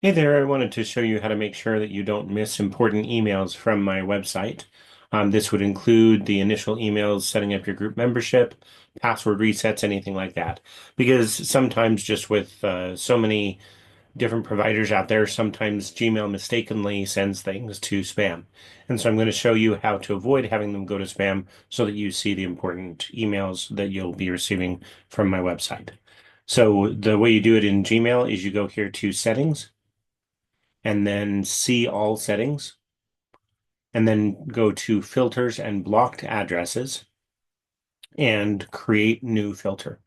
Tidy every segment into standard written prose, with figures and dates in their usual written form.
Hey there, I wanted to show you how to make sure that you don't miss important emails from my website. This would include the initial emails, setting up your group membership, password resets, anything like that. Because sometimes just with so many different providers out there, sometimes Gmail mistakenly sends things to spam. And so I'm going to show you how to avoid having them go to spam so that you see the important emails that you'll be receiving from my website. So the way you do it in Gmail is you go here to Settings and then see all settings, and then go to filters and blocked addresses and create new filter.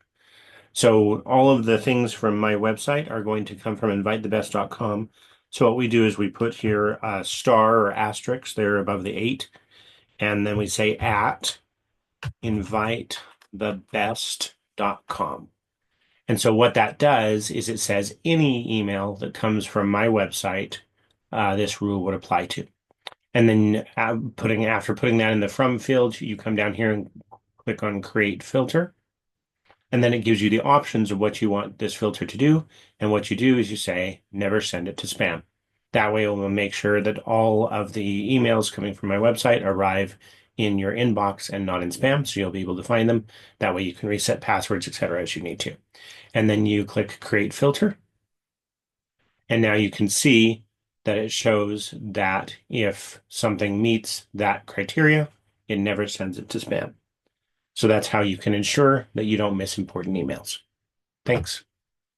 So all of the things from my website are going to come from invitethebest.com. So what we do is we put here a star or asterisk there above the 8, and then we say at invitethebest.com. And so what that does is it says any email that comes from my website, this rule would apply to. And then after putting that in the from field, you come down here and click on create filter. And then it gives you the options of what you want this filter to do. And what you do is you say, never send it to spam. That way it will make sure that all of the emails coming from my website arrive in your inbox and not in spam. So you'll be able to find them. That way you can reset passwords, etc., as you need to. And then you click create filter. And now you can see that it shows that if something meets that criteria, it never sends it to spam. So that's how you can ensure that you don't miss important emails. Thanks.